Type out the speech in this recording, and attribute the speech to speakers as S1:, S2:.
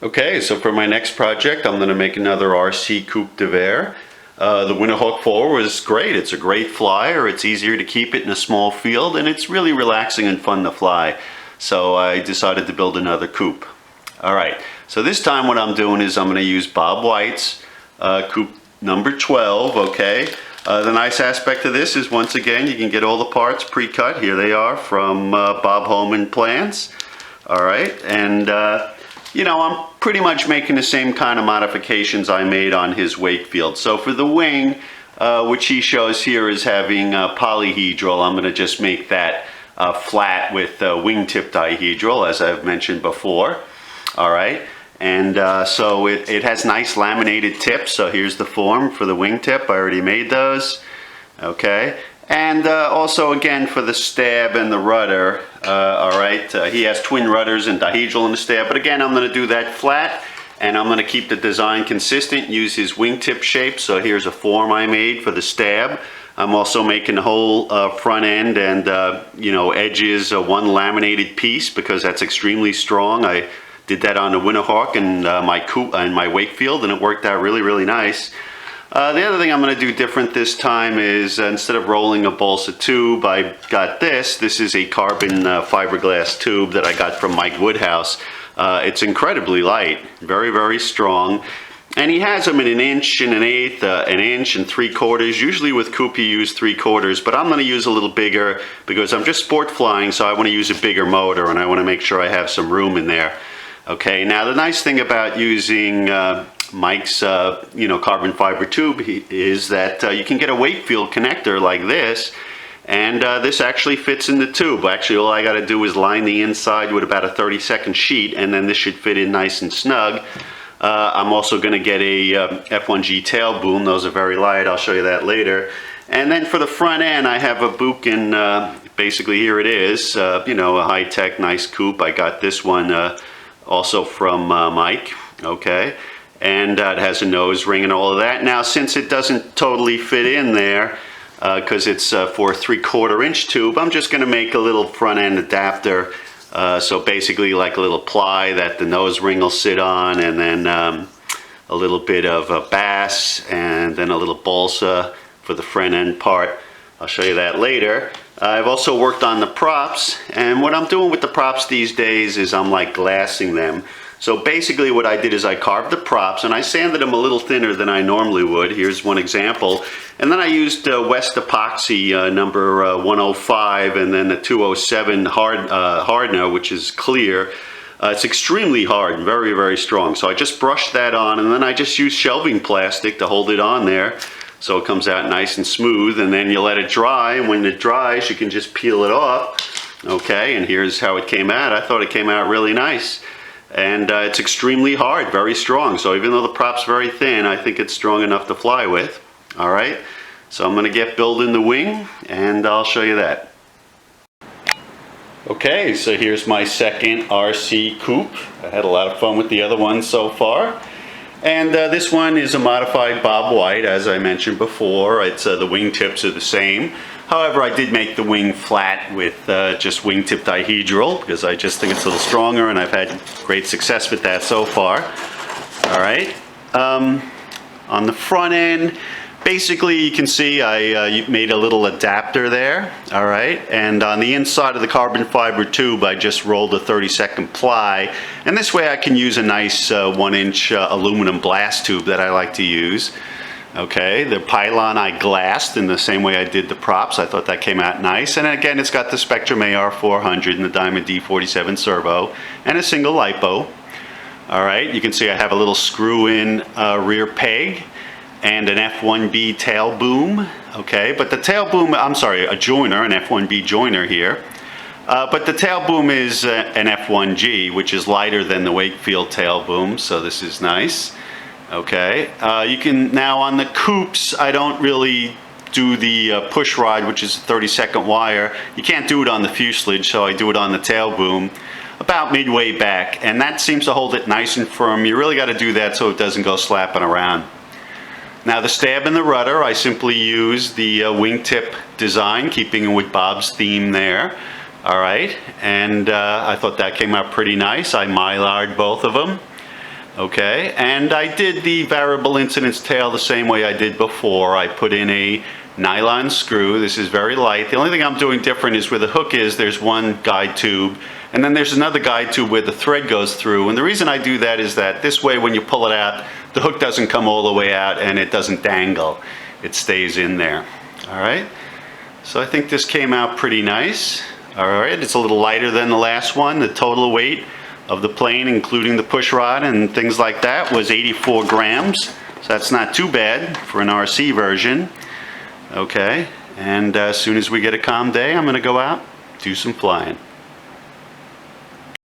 S1: Okay, so for my next project, I'm going to make another RC Coupe de Verre. The Winterhawk 4 was great. It's a great flyer. It's easier to keep it in a small field, and it's really relaxing and fun to fly. So I decided to build another coupe. All right, so this time what I'm doing is I'm going to use Bob White's Coupe number 12, okay? The nice aspect of this is, once again, you can get all the parts pre-cut. Here they are from Bob Holman plans. All right, and you know, I'm pretty much making the same kind of modifications I made on his Wakefield. So for the wing, which he shows here is having polyhedral, I'm going to just make that flat with wingtip dihedral, as I've mentioned before. All right, and so it has nice laminated tips. So here's the form for the wingtip. I already made those. Okay. And also, again, for the stab and the rudder, all right, he has twin rudders and dihedral in the stab, but again, I'm going to do that flat, and I'm going to keep the design consistent, use his wingtip shape. So here's a form I made for the stab. I'm also making the whole front end and, you know, edges one laminated piece because that's extremely strong. I did that on the Winterhawk and my Coupe and my Wakefield, and it worked out really, really nice. The other thing I'm going to do different this time is instead of rolling a balsa tube, I got this. This is a carbon fiberglass tube that I got from Mike Woodhouse. It's incredibly light, very, very strong. And he has them in 1 inch and 1/8, 1 inch and 3/4. Usually with Coupe you use 3/4, but I'm going to use a little bigger because I'm just sport flying, so I want to use a bigger motor and I want to make sure I have some room in there. Okay, now the nice thing about using Mike's you know, carbon fiber tube is that you can get a Wakefield connector like this, and this actually fits in the tube. Actually, all I got to do is line the inside with about a 30-second sheet, and then this should fit in nice and snug. I'm also going to get a F1G tail boom. Those are very light. I'll show you that later. And then for the front end, I have a Bukin. Basically, here it is. You know, a high-tech, nice coupe. I got this one also from Mike. Okay. And it has a nose ring and all of that. Now, since it doesn't totally fit in there, because it's for a 3/4 inch tube, I'm just going to make a little front end adapter. So basically like a little ply that the nose ring will sit on, and then a little bit of a bass, and then a little balsa for the front end part. I'll show you that later. I've also worked on the props, and what I'm doing with the props these days is I'm like glassing them. So basically what I did is I carved the props and I sanded them a little thinner than I normally would. Here's one example. And then I used West Epoxy number 105 and then the 207 hardener, which is clear. It's extremely hard and very, very strong. So I just brushed that on, and then I just used shelving plastic to hold it on there so it comes out nice and smooth, and then you let it dry, and when it dries you can just peel it off. Okay, and here's how it came out. I thought it came out really nice. And it's extremely hard, very strong. So even though the prop's very thin, I think it's strong enough to fly with. All right, so I'm going to get building the wing, and I'll show you that. Okay, so here's my second RC Coupe. I had a lot of fun with the other one so far. And this one is a modified Bob White, as I mentioned before. It's the wingtips are the same. However, I did make the wing flat with just wingtip dihedral because I just think it's a little stronger, and I've had great success with that so far. All right. On the front end, basically you can see I made a little adapter there. All right. And on the inside of the carbon fiber tube, I just rolled a 30-second ply. And this way I can use a nice 1 inch aluminum blast tube that I like to use. Okay, the pylon I glassed in the same way I did the props. I thought that came out nice. And again, it's got the Spectrum AR400 and the Diamond D47 servo and a single lipo. All right, you can see I have a little screw-in rear peg and an F1B tail boom. Okay, but the tail boom, I'm sorry, a joiner, an F1B joiner here. But the tail boom is an F1G, which is lighter than the Wakefield tail boom, so this is nice. Okay, you can now on the coupes, I don't really do the push rod, which is a 30-second wire. You can't do it on the fuselage, so I do it on the tail boom about midway back, and that seems to hold it nice and firm. You really got to do that so it doesn't go slapping around. Now the stab and the rudder, I simply use the wingtip design, keeping with Bob's theme there. All right, and I thought that came out pretty nice. I mylar'd both of them. Okay, and I did the variable incidence tail the same way I did before. I put in a nylon screw. This is very light. The only thing I'm doing different is where the hook is, there's one guide tube, and then there's another guide tube where the thread goes through. And the reason I do that is that this way when you pull it out, the hook doesn't come all the way out and it doesn't dangle. It stays in there. All right, so I think this came out pretty nice. All right, it's a little lighter than the last one. The total weight of the plane, including the push rod and things like that, was 84 grams. So that's not too bad for an RC version. Okay, and as soon as we get a calm day, I'm going to go out, do some flying.